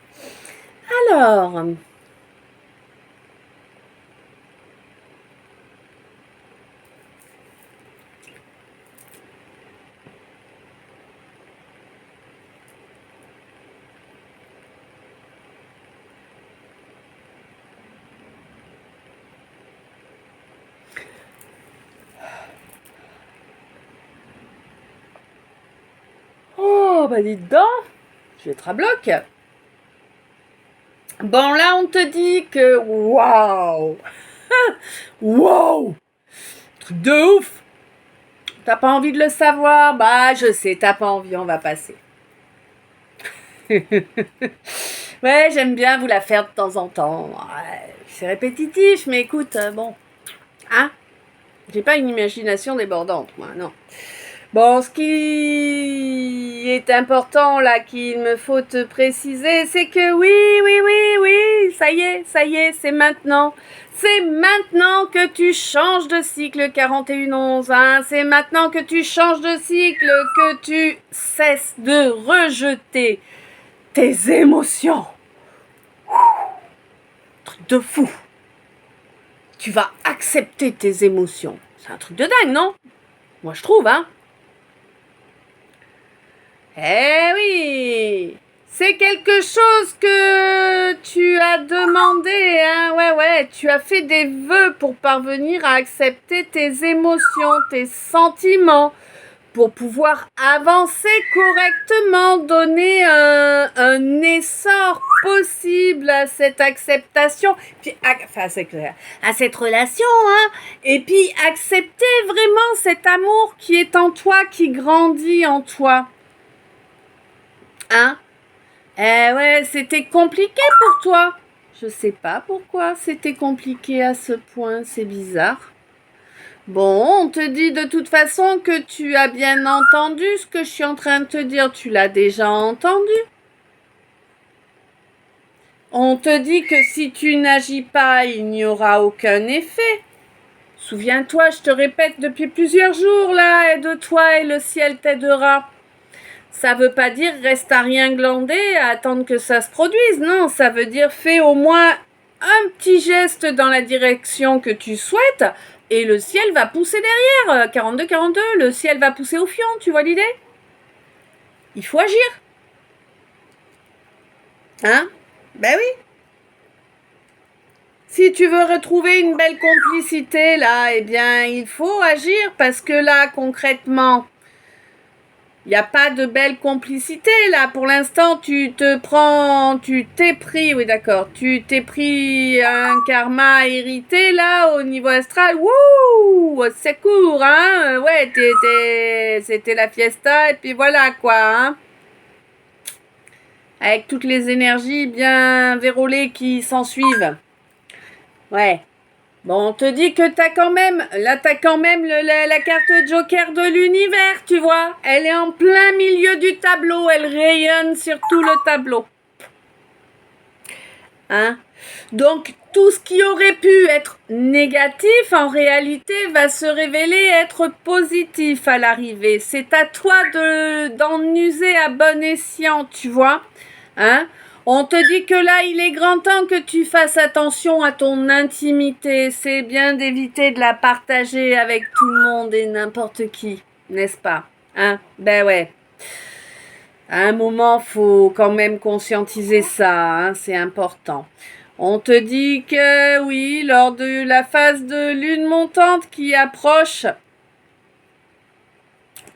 Alors. Oh, bah dis donc. Je vais être à bloc. Bon, là, on te dit que... Waouh. Waouh. Truc de ouf. T'as pas envie de le savoir? Bah, je sais, t'as pas envie, on va passer. Ouais, j'aime bien vous la faire de temps en temps. Ouais, c'est répétitif, mais écoute, bon. Hein? J'ai pas une imagination débordante, moi, non. Bon, ce qui est important, là, qu'il me faut te préciser, c'est que oui, ça y est, c'est maintenant. C'est maintenant que tu changes de cycle 4111, hein. C'est maintenant que tu changes de cycle, que tu cesses de rejeter tes émotions. Truc de fou. Tu vas accepter tes émotions. C'est un truc de dingue, non? Moi, je trouve, hein. Eh oui, c'est quelque chose que tu as demandé, hein, ouais, tu as fait des vœux pour parvenir à accepter tes émotions, tes sentiments, pour pouvoir avancer correctement, donner un essor possible à cette acceptation, puis, enfin, à cette relation, hein, et puis accepter vraiment cet amour qui est en toi, qui grandit en toi. Hein? Eh ouais, c'était compliqué pour toi. Je sais pas pourquoi c'était compliqué à ce point, c'est bizarre. Bon, on te dit de toute façon que tu as bien entendu ce que je suis en train de te dire, tu l'as déjà entendu. On te dit que si tu n'agis pas, il n'y aura aucun effet. Souviens-toi, je te répète depuis plusieurs jours là, aide-toi et le ciel t'aidera. Ça veut pas dire reste à rien glander, à attendre que ça se produise. Non, ça veut dire fais au moins un petit geste dans la direction que tu souhaites et le ciel va pousser derrière. 42, le ciel va pousser au fion, tu vois l'idée? Il faut agir. Hein? Ben oui. Si tu veux retrouver une belle complicité là, eh bien il faut agir parce que là concrètement, il n'y a pas de belle complicité là. Pour l'instant, tu t'es pris, oui d'accord, tu t'es pris un karma hérité là au niveau astral. Wouh, c'est court, hein. Ouais, c'était la fiesta et puis voilà quoi, hein. Avec toutes les énergies bien vérolées qui s'en suivent. Ouais. Bon, on te dit que t'as quand même la carte Joker de l'univers, tu vois. Elle est en plein milieu du tableau, elle rayonne sur tout le tableau. Hein? Donc, tout ce qui aurait pu être négatif, en réalité, va se révéler être positif à l'arrivée. C'est à toi d'en user à bon escient, tu vois. Hein? On te dit que là, il est grand temps que tu fasses attention à ton intimité. C'est bien d'éviter de la partager avec tout le monde et n'importe qui, n'est-ce pas? Hein? Ben ouais. À un moment, faut quand même conscientiser ça, hein, c'est important. On te dit que oui, lors de la phase de lune montante qui approche,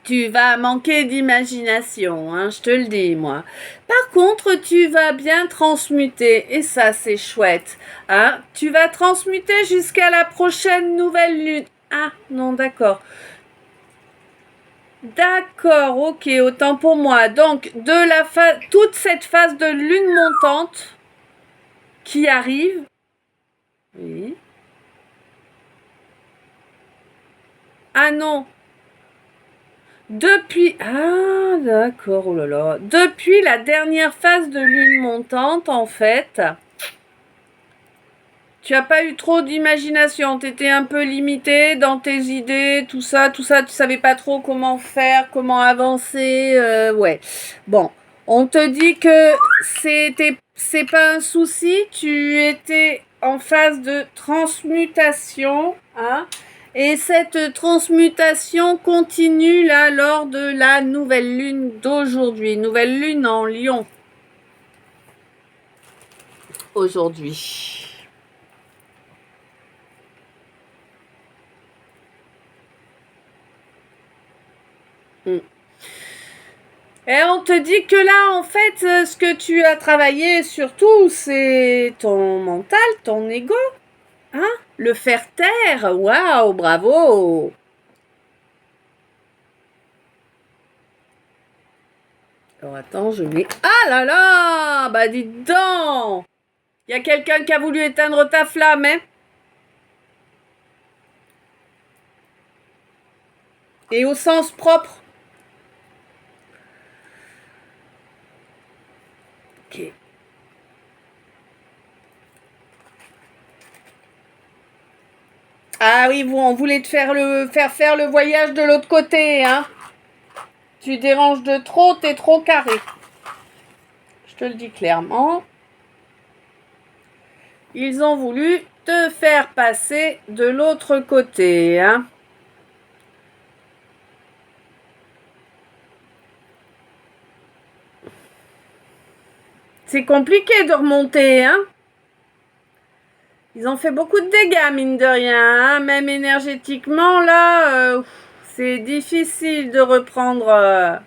Tu vas manquer d'imagination, hein, je te le dis, moi. Par contre, tu vas bien transmuter, et ça, c'est chouette. Hein. Tu vas transmuter jusqu'à la prochaine nouvelle lune. Ah, non, d'accord. D'accord, ok, autant pour moi. Donc, toute cette phase de lune montante qui arrive. Oui. Ah non, ah, d'accord, oh là là. Depuis la dernière phase de lune montante, en fait, tu n'as pas eu trop d'imagination. Tu étais un peu limité dans tes idées, tout ça. Tu savais pas trop comment faire, comment avancer. Ouais. Bon, on te dit que c'est pas un souci. Tu étais en phase de transmutation, hein. Et cette transmutation continue là lors de la nouvelle lune d'aujourd'hui. Nouvelle lune en Lion. Aujourd'hui. Et on te dit que là, en fait, ce que tu as travaillé surtout, c'est ton mental, ton ego. Hein? Le faire taire. Waouh, bravo. Alors attends, je mets... Ah là là! Bah dis donc! Il y a quelqu'un qui a voulu éteindre ta flamme, hein? Et au sens propre. Ok. Ah oui, on voulait te faire le voyage de l'autre côté, hein? Tu déranges de trop, t'es trop carré. Je te le dis clairement. Ils ont voulu te faire passer de l'autre côté, hein. C'est compliqué de remonter, hein. Ils ont fait beaucoup de dégâts, mine de rien, hein. Même énergétiquement, là, c'est difficile de reprendre...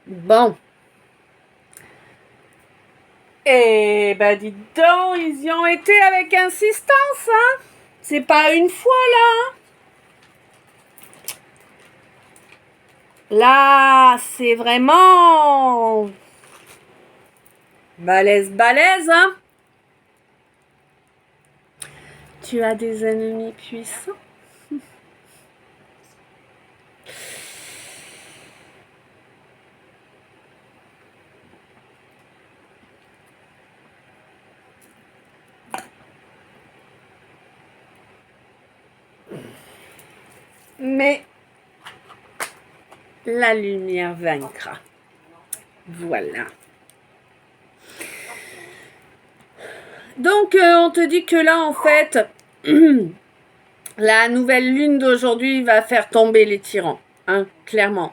Bon. Eh ben, dis donc, ils y ont été avec insistance, hein. C'est pas une fois, là. Là, c'est vraiment... balèze, hein. Tu as des ennemis puissants. Mais la lumière vaincra. Voilà. Donc, on te dit que là, en fait, la nouvelle lune d'aujourd'hui va faire tomber les tyrans, hein, clairement.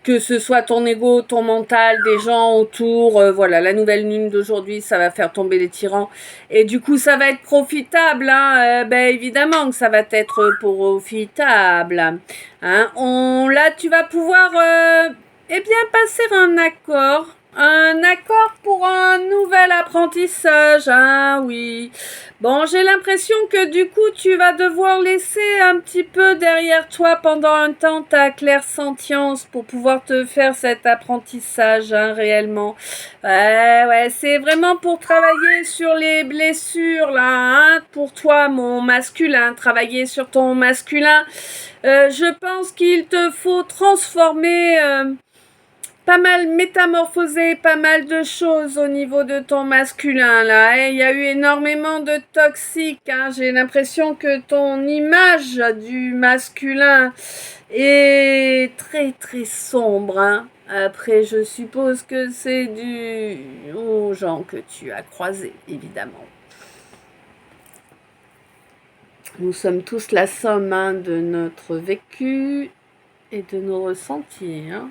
Que ce soit ton ego, ton mental, des gens autour, voilà, la nouvelle lune d'aujourd'hui, ça va faire tomber les tyrans. Et du coup, ça va être profitable, hein, ben évidemment que ça va être profitable. Hein. Là, tu vas pouvoir, eh bien, passer un accord pour un nouvel apprentissage, hein, oui. Bon, j'ai l'impression que du coup, tu vas devoir laisser un petit peu derrière toi pendant un temps ta clairsentience pour pouvoir te faire cet apprentissage, hein, réellement. Ouais, c'est vraiment pour travailler sur les blessures, là, hein, pour toi, mon masculin, travailler sur ton masculin. Je pense qu'il te faut transformer... pas mal métamorphosé, pas mal de choses au niveau de ton masculin là. Il y a eu énormément de toxiques. Hein. J'ai l'impression que ton image du masculin est très très sombre. Hein. Après, je suppose que c'est dû aux gens que tu as croisés, évidemment. Nous sommes tous la somme hein, de notre vécu et de nos ressentis. Hein.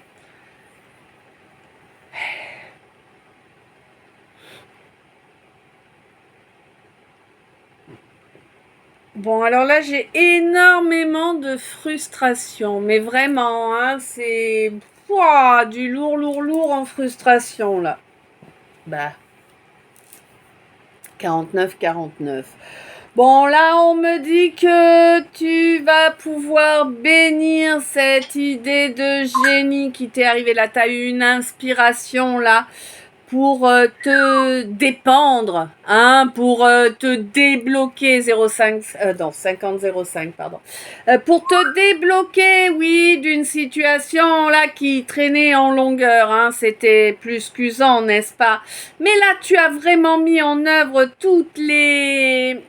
Bon, alors là, j'ai énormément de frustration, mais vraiment, hein, c'est du lourd en frustration, là. Bah, 49. Bon, là, on me dit que tu vas pouvoir bénir cette idée de génie qui t'est arrivée là. T'as eu une inspiration, là, pour te dépendre, hein, pour te débloquer 5005, pardon. Pour te débloquer, oui, d'une situation là qui traînait en longueur, hein, c'était plus qu'usant, n'est-ce pas? Mais là, tu as vraiment mis en œuvre tous les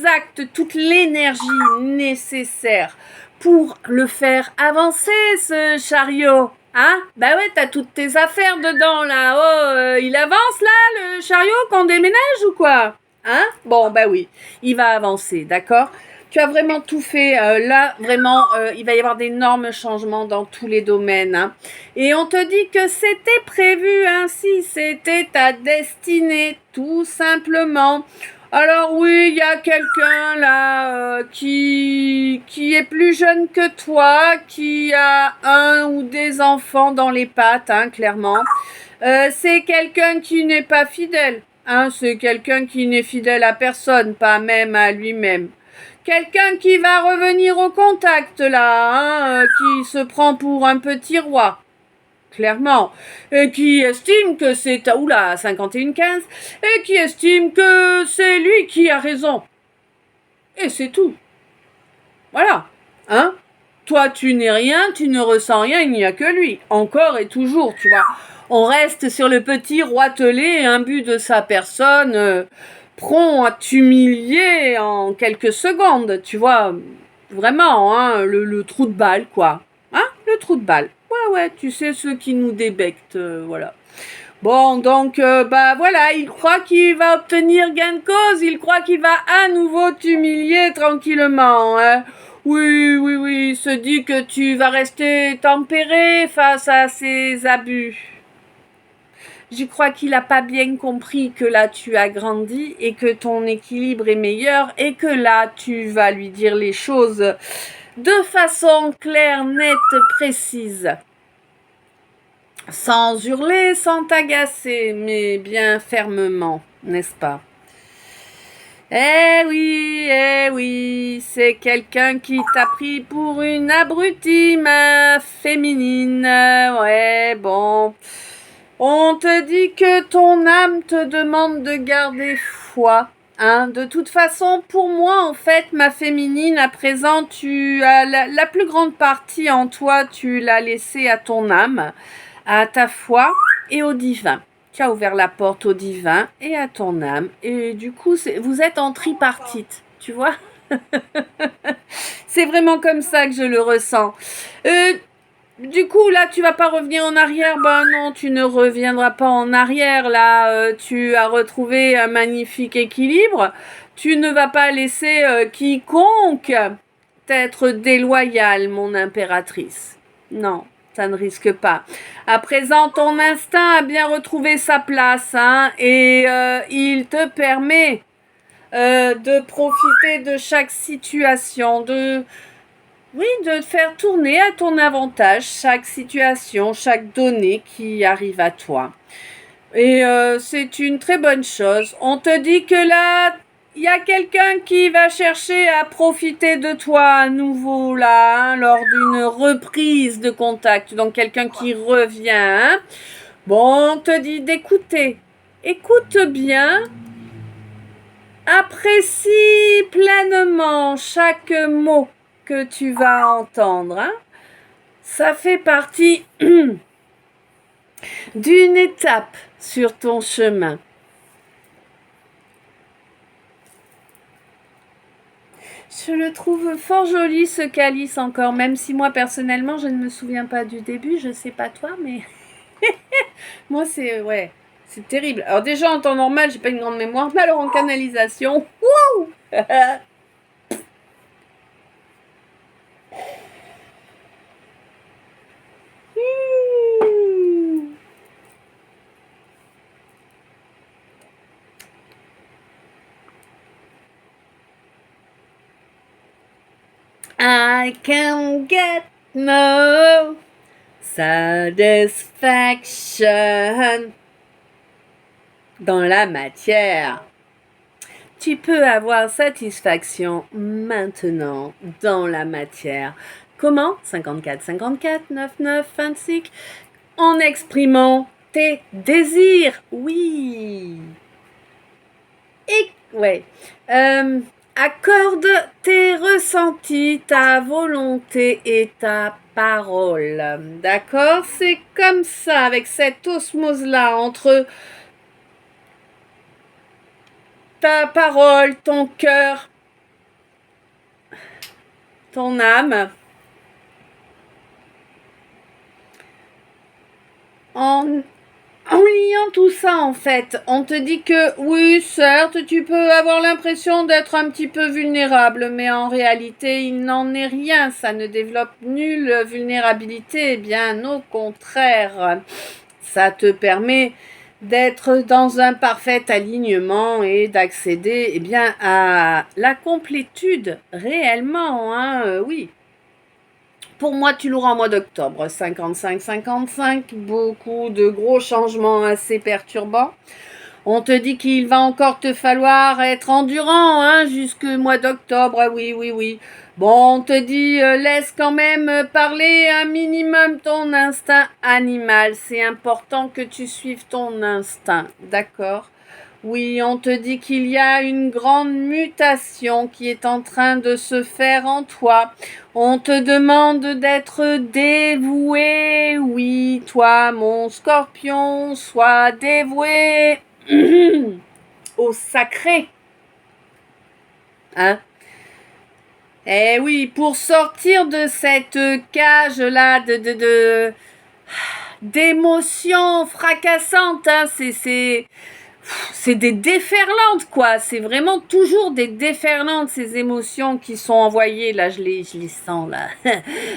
actes, toute l'énergie nécessaire pour le faire avancer, ce chariot. Hein? Bah ouais, t'as toutes tes affaires dedans, là. Oh, il avance, là, le chariot, qu'on déménage ou quoi? Hein? Bon, bah oui, il va avancer, d'accord? Tu as vraiment tout fait. Là, vraiment, il va y avoir d'énormes changements dans tous les domaines. Hein. Et on te dit que c'était prévu ainsi. C'était ta destinée, tout simplement. Alors oui, il y a quelqu'un là qui est plus jeune que toi, qui a un ou des enfants dans les pattes, hein, clairement. C'est quelqu'un qui n'est pas fidèle. Hein, c'est quelqu'un qui n'est fidèle à personne, pas même à lui-même. Quelqu'un qui va revenir au contact là, hein, qui se prend pour un petit roi. Clairement, et qui estime que c'est 51-15, et qui estime que c'est lui qui a raison. Et c'est tout. Voilà. Hein? Toi, tu n'es rien, tu ne ressens rien, il n'y a que lui. Encore et toujours, tu vois. On reste sur le petit roitelet, imbu de sa personne, prompt à t'humilier en quelques secondes, tu vois. Vraiment, hein, le trou de balle, quoi. Hein? Le trou de balle. Ouais, tu sais, ceux qui nous débectent, voilà. Bon, donc, bah voilà, il croit qu'il va obtenir gain de cause, il croit qu'il va à nouveau t'humilier tranquillement, hein. Oui, il se dit que tu vas rester tempéré face à ses abus. Je crois qu'il n'a pas bien compris que là tu as grandi et que ton équilibre est meilleur et que là tu vas lui dire les choses de façon claire, nette, précise. Sans hurler, sans t'agacer, mais bien fermement, n'est-ce pas? Eh oui, c'est quelqu'un qui t'a pris pour une abrutie, ma féminine. Ouais, bon. On te dit que ton âme te demande de garder foi. Hein, de toute façon, pour moi, en fait, ma féminine, à présent, tu as la plus grande partie en toi, tu l'as laissée à ton âme, à ta foi et au divin. Tu as ouvert la porte au divin et à ton âme. Et du coup, vous êtes en tripartite, tu vois. C'est vraiment comme ça que je le ressens. Du coup, là, tu vas pas revenir en arrière. Ben non, tu ne reviendras pas en arrière. Là, tu as retrouvé un magnifique équilibre. Tu ne vas pas laisser quiconque t'être déloyal, mon impératrice. Non, ça ne risque pas. À présent, ton instinct a bien retrouvé sa place, hein, et il te permet de profiter de chaque situation, de faire tourner à ton avantage chaque situation, chaque donnée qui arrive à toi. Et c'est une très bonne chose. On te dit que là, il y a quelqu'un qui va chercher à profiter de toi à nouveau là, hein, lors d'une reprise de contact. Donc quelqu'un qui revient. Hein. Bon, on te dit d'écouter. Écoute bien. Apprécie pleinement chaque mot que tu vas entendre. Hein. Ça fait partie d'une étape sur ton chemin. Je Je le trouve fort joli ce calice encore, même si moi personnellement je ne me souviens pas du début, je sais pas toi, mais moi c'est ouais, c'est terrible. Alors déjà en temps normal, j'ai pas une grande mémoire, mais alors en canalisation, wouh I can get no satisfaction dans la matière. Tu peux avoir satisfaction maintenant dans la matière. Comment? 54, 54, 99, 25. En exprimant tes désirs. Oui. Et, ouais. Accorde tes ressentis, ta volonté et ta parole. D'accord? C'est comme ça, avec cette osmose-là entre ta parole, ton cœur, ton âme. En liant tout ça, en fait, on te dit que oui, certes, tu peux avoir l'impression d'être un petit peu vulnérable, mais en réalité, il n'en est rien. Ça ne développe nulle vulnérabilité, bien au contraire. Ça te permet d'être dans un parfait alignement et d'accéder eh bien, à la complétude réellement, hein, oui. Pour moi, tu l'auras en mois d'octobre. 55-55, beaucoup de gros changements assez perturbants. On te dit qu'il va encore te falloir être endurant hein, jusqu'au mois d'octobre. Oui, oui, oui. Bon, on te dit, laisse quand même parler un minimum ton instinct animal. C'est important que tu suives ton instinct. D'accord ? Oui, on te dit qu'il y a une grande mutation qui est en train de se faire en toi. On te demande d'être dévoué. Oui, toi, mon scorpion, sois dévoué au sacré. Hein? Eh oui, pour sortir de cette cage-là d'émotions fracassantes, hein, c'est des déferlantes, quoi. C'est vraiment toujours des déferlantes, ces émotions qui sont envoyées. Là, je les sens, là.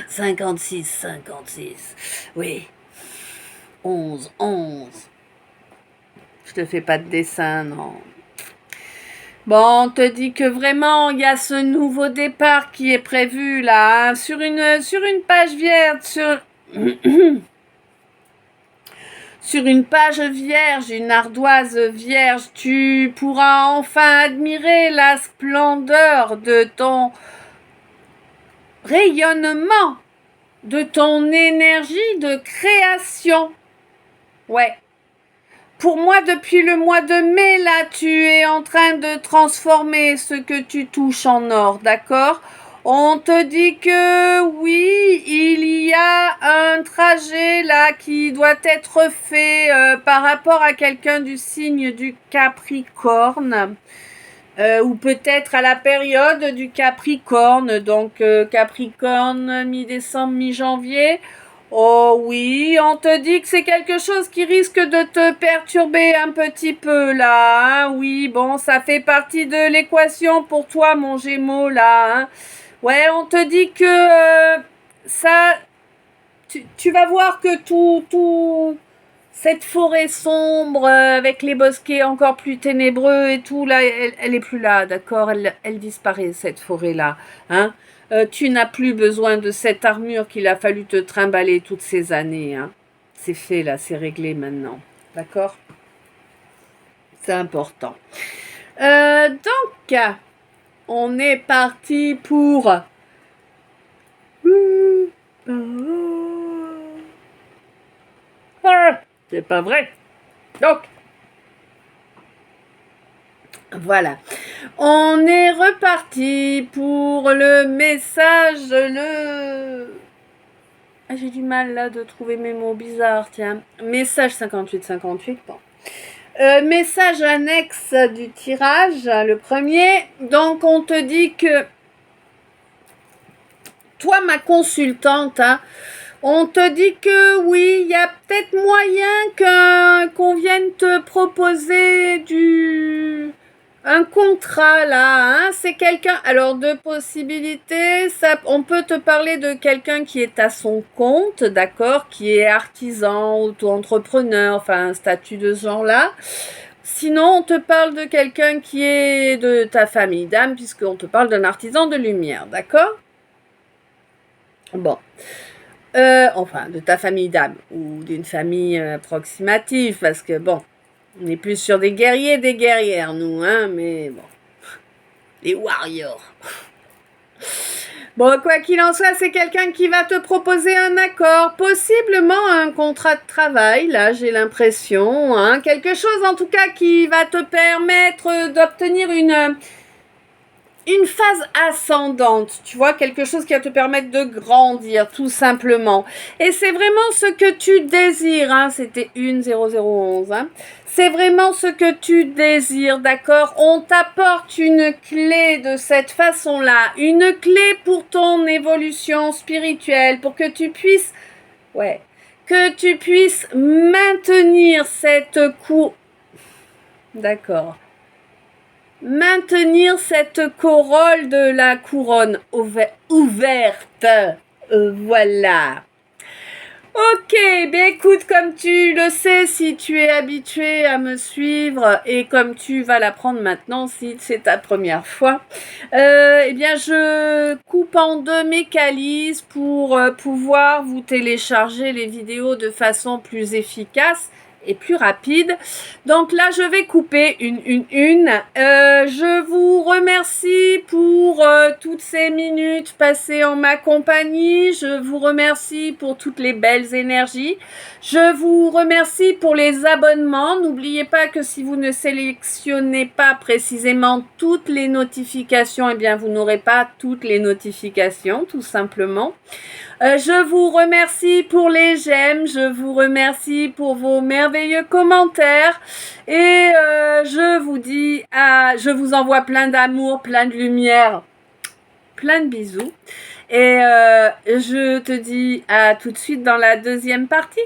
56, 56. Oui. 11, 11. Je te fais pas de dessin, non. Bon, on te dit que vraiment, il y a ce nouveau départ qui est prévu, là, hein, sur une page vierge, sur une page vierge, une ardoise vierge, tu pourras enfin admirer la splendeur de ton rayonnement, de ton énergie de création. Ouais. Pour moi, depuis le mois de mai, là, tu es en train de transformer ce que tu touches en or, d'accord ? On te dit que oui, il y a un trajet là qui doit être fait par rapport à quelqu'un du signe du Capricorne. Ou peut-être à la période du Capricorne, donc Capricorne, mi-décembre, mi-janvier. Oh oui, on te dit que c'est quelque chose qui risque de te perturber un petit peu là, hein. Oui, bon, ça fait partie de l'équation pour toi, mon Gémeaux, là, hein. Ouais, on te dit que ça... Tu vas voir que tout cette forêt sombre avec les bosquets encore plus ténébreux et tout, là, elle est plus là, d'accord, elle disparaît, cette forêt-là, hein. Tu n'as plus besoin de cette armure qu'il a fallu te trimballer toutes ces années, hein. C'est fait, là, c'est réglé maintenant, d'accord. C'est important. Donc, on est parti pour... C'est pas vrai. Donc, voilà. On est reparti pour le message, Ah, j'ai du mal là de trouver mes mots bizarres, tiens. Message 58-58, bon. Message annexe du tirage, le premier. Donc, on te dit que toi, ma consultante, hein, on te dit que oui, il y a peut-être moyen qu'on vienne te proposer un contrat là, hein, c'est quelqu'un. Alors deux possibilités, ça, on peut te parler de quelqu'un qui est à son compte, d'accord, qui est artisan, auto-entrepreneur, enfin un statut de ce genre-là. Sinon, on te parle de quelqu'un qui est de ta famille d'âme, puisqu'on te parle d'un artisan de lumière, d'accord? Bon. Enfin, de ta famille d'âme, ou d'une famille approximative, parce que bon, on est plus sur des guerriers, des guerrières, nous, hein, mais bon. Les warriors. Bon, quoi qu'il en soit, c'est quelqu'un qui va te proposer un accord, possiblement un contrat de travail, là, j'ai l'impression, hein, quelque chose en tout cas qui va te permettre d'obtenir une phase ascendante, tu vois, quelque chose qui va te permettre de grandir, tout simplement. Et c'est vraiment ce que tu désires, hein, c'était 10011, hein. C'est vraiment ce que tu désires, d'accord? On t'apporte une clé de cette façon-là, une clé pour ton évolution spirituelle, pour que tu puisses, que tu puisses maintenir cette d'accord. Maintenir cette corolle de la couronne ouverte. Voilà. Ok, bien écoute, comme tu le sais, si tu es habitué à me suivre et comme tu vas l'apprendre maintenant, si c'est ta première fois, eh bien je coupe en deux mes calices pour pouvoir vous télécharger les vidéos de façon plus efficace et plus rapide. Donc là, je vais couper une. Je vous remercie pour toutes ces minutes passées en ma compagnie. Je vous remercie pour toutes les belles énergies. Je vous remercie pour les abonnements. N'oubliez pas que si vous ne sélectionnez pas précisément toutes les notifications, eh bien, vous n'aurez pas toutes les notifications, tout simplement. Je vous remercie pour les j'aime, je vous remercie pour vos merveilleux commentaires et je vous envoie plein d'amour, plein de lumière, plein de bisous et je te dis à tout de suite dans la deuxième partie.